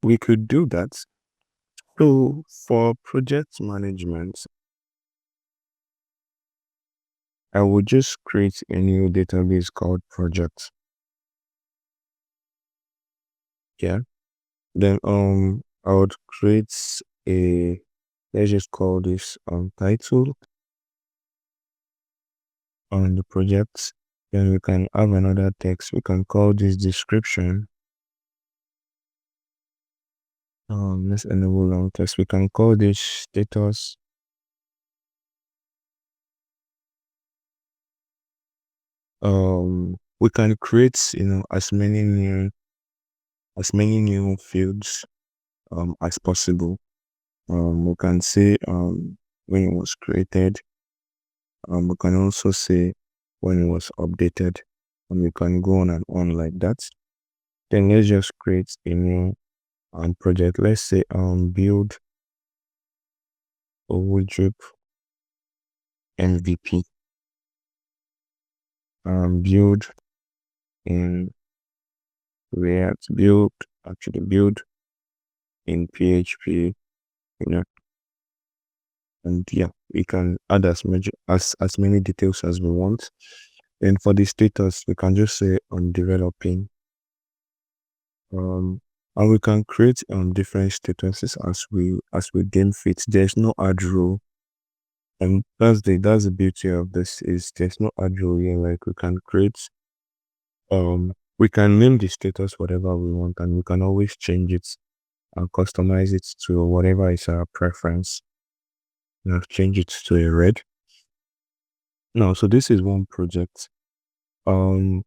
we could do that. So for project management, I would just create a new database called projects. Yeah. Then I would create a, let's just call this title on the project. Then we can have another text. We can call this description. Let's enable long text. We can call this status. We can create, as many new fields as possible. We can say when it was created. We can also say when it was updated, and we can go on and on like that. Then let's just create a new project. Let's say build a wardrobe MVP. Build in React. Build in PHP. You know, and yeah, we can add as many details as we want. And for the status, we can just say on developing. And we can create different statuses as we gain fit. There's no hard rule, and that's the beauty of this is there's no hard rule here. Like we can name the status whatever we want, and we can always change it and customize it to whatever is our preference. Now change it to a red. Now, so this is one project. Now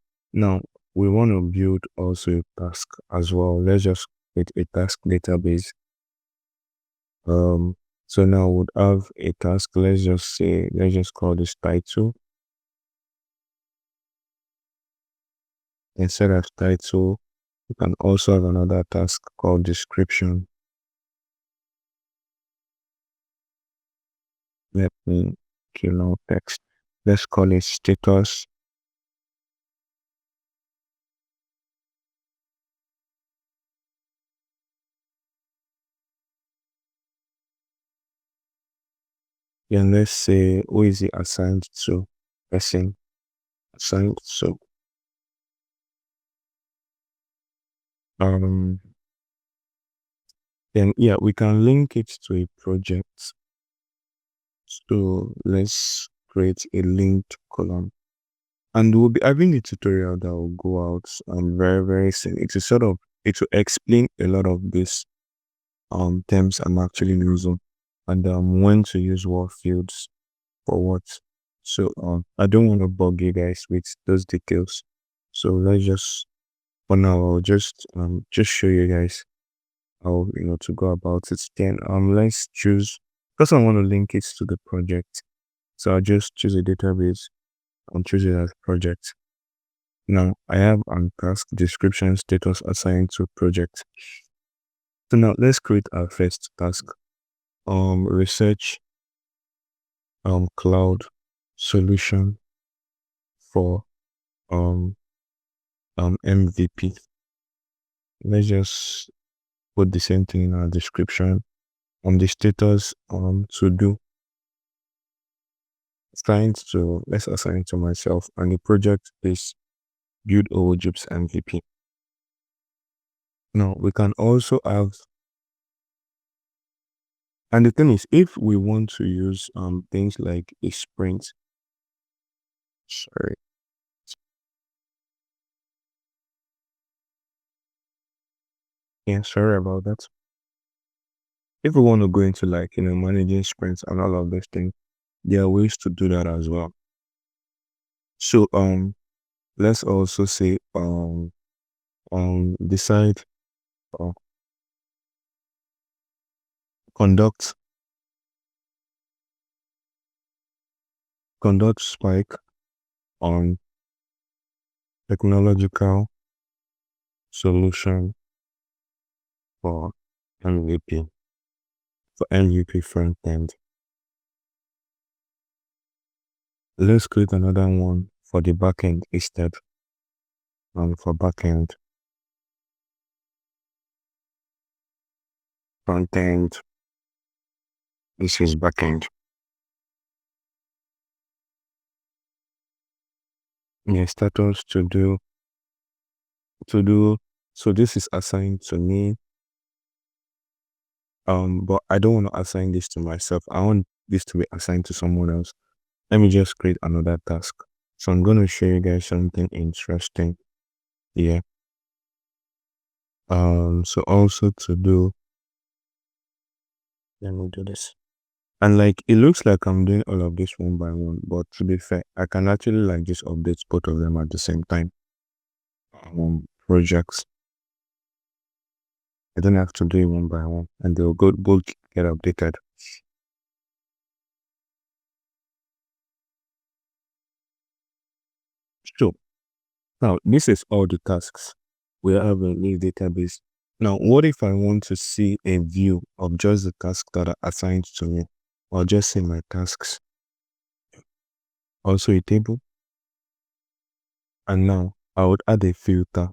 we want to build also a task as well. Let's just create a task database. So now we would have a task. Let's just call this title. Instead of title, you can also have another task called description. Let me kill out text. Let's call it status. Then let's say who is it assigned to? Person assigned to. Um then yeah, we can link it to a project. So let's create a linked column. And we'll be having a tutorial that will go out very, very soon. It will explain a lot of this terms I'm actually using and when to use what fields for what. So I don't want to bug you guys with those details. So let's just for now I'll just show you guys how to go about it. Then let's choose because I want to link it to the project. So I'll just choose a database and choose it as project. Now I have task description status assigned to project. So now let's create our first task. Research cloud solution for MVP. Let's just put the same thing in our description. The status to do let's assign to myself, and the project is build Ojib's MVP. Now we can also have, and the thing is, if we want to use things like a sprint, sorry, yeah, sorry about that. If we want to go into like managing sprints and all of those things, there are ways to do that as well. So let's also say decide uh, conduct spike on technological solution for MVP front end. Let's create another one for the backend instead. For backend, front end. This is back end. Yeah, status to do. So this is assigned to me. But I don't want to assign this to myself. I want this to be assigned to someone else. Let me just create another task. So I'm going to show you guys something interesting here. So also to do, let me do this. And like, it looks like I'm doing all of this one by one, but to be fair, I can actually like just update both of them at the same time. Projects. I don't have to do it one by one, and they'll both get updated. So now this is all the tasks we have in this database. Now, what if I want to see a view of just the tasks that are assigned to me, or just see my tasks? Also a table. And now I would add a filter.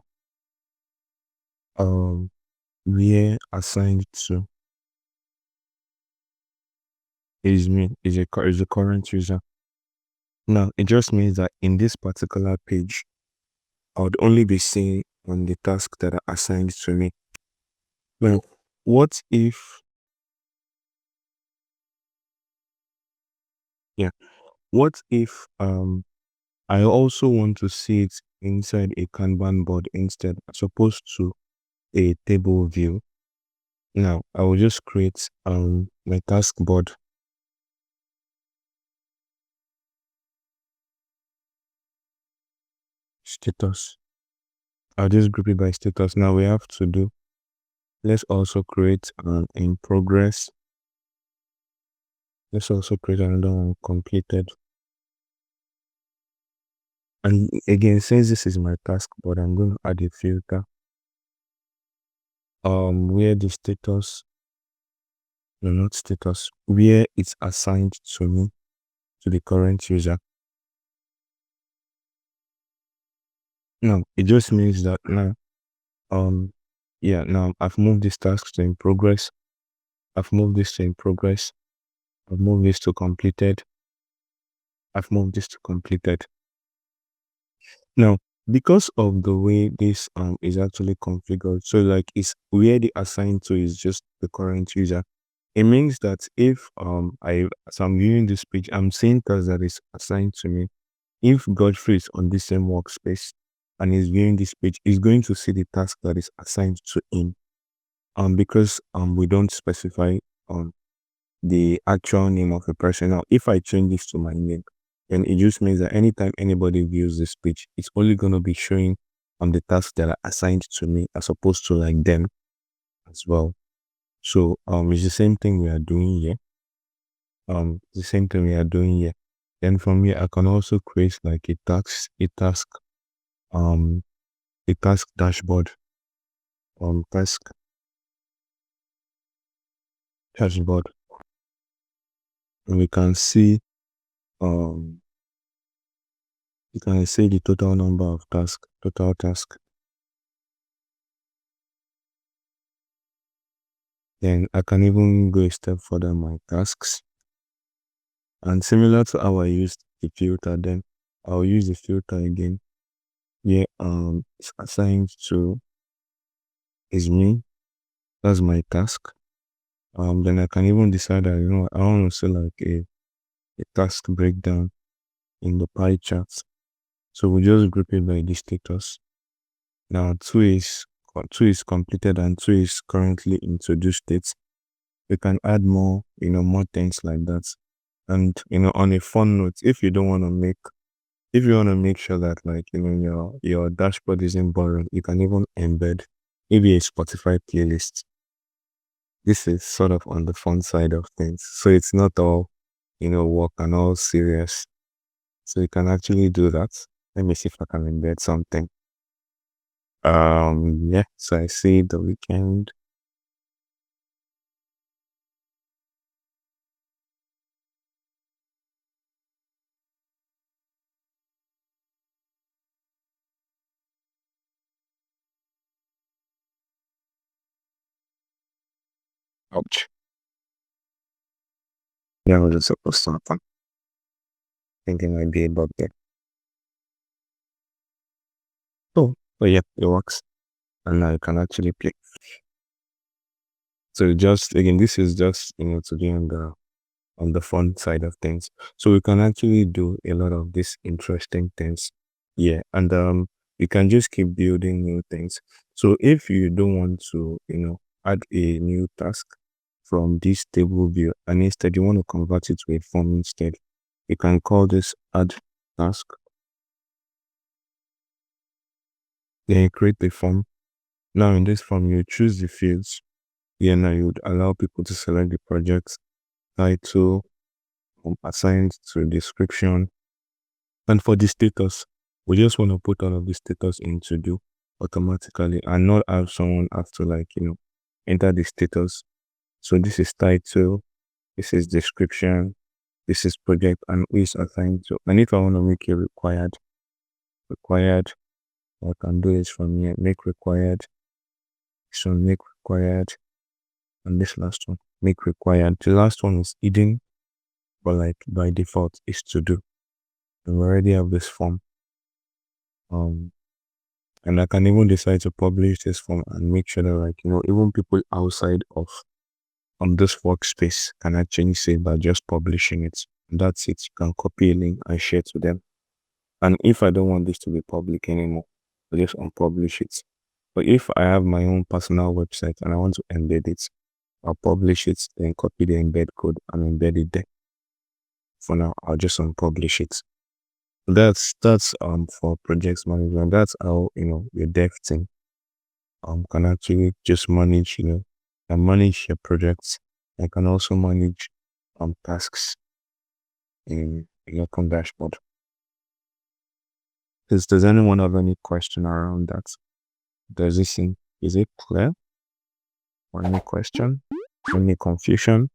Where assigned to is me is a current user. Now it just means that in this particular page, I would only be seeing on the tasks that are assigned to me. Well, what if yeah, what if I also want to see it inside a Kanban board instead, as opposed to a table view? Now I will just create my task board status. I'll just group it by status. Now we have to do, let's also create an in progress. Let's also create another one, completed. And again, since this is my task board, I'm going to add a filter where the status, no, not status, where it's assigned to me, to the current user. Now it just means that now now I've moved this task to in progress. I've moved this to in progress. I've moved this to completed. I've moved this to completed. Now, because of the way this is actually configured, so like it's where the assigned to is just the current user. It means that if as I'm viewing this page, I'm seeing tasks that is assigned to me. If Godfrey is on the same workspace and is viewing this page, he's going to see the task that is assigned to him. Because we don't specify the actual name of a person. Now, if I change this to my name, then it just means that anytime anybody views this page, it's only going to be showing the tasks that are assigned to me, as opposed to like them as well. So it's the same thing we are doing here. The same thing we are doing here. Then from here, I can also create like a um, a task dashboard, task dashboard, and we can see, um, you can see the total number of tasks, total task. Then I can even go a step further my tasks. And similar to how I used the filter, then I'll use the filter again. Yeah, it's assigned to is me. That's my task. Then I can even decide that I want to see like a task breakdown in the pie charts. So we just group it by the status. Now two is completed and two is currently in to-do state. We can add more, more things like that. And on a fun note, if you want to make sure that like your dashboard isn't boring, you can even embed maybe a Spotify playlist. This is sort of on the fun side of things, so it's not all work and all serious. So you can actually do that. Let me see if I can embed something. Yeah. So I see the weekend. Ouch. That wasn't supposed to happen. Thinking I'd be a bug there. So yeah, it works. And now you can actually play. So just again, this is just to be on the fun side of things. So we can actually do a lot of these interesting things. Yeah. And you can just keep building new things. So if you don't want to, add a new task from this table view and instead you want to convert it to a form instead, you can call this add task. Then you create a form. Now in this form, you choose the fields. Yeah, now you would allow people to select the project title, assigned to description. And for the status, we just want to put all of the status into do automatically and not have someone have to enter the status. So this is title, this is description, this is project, and who is assigned to. And if I want to make it required, what I can do is from here, make required, so make required, and this last one, make required. The last one is hidden, but like by default is to do. And we already have this form. And I can even decide to publish this form and make sure that even people outside of this workspace can actually say by just publishing it. That's it. You can copy a link and share to them. And if I don't want this to be public anymore, I'll just unpublish it. But if I have my own personal website and I want to embed it, I'll publish it, then copy the embed code and embed it there. For now, I'll just unpublish it. That's for projects management. That's how your dev team can actually just manage and manage your projects. I can also manage tasks in your dashboard. Does anyone have any question around that? Is it clear? Or any question? Any confusion?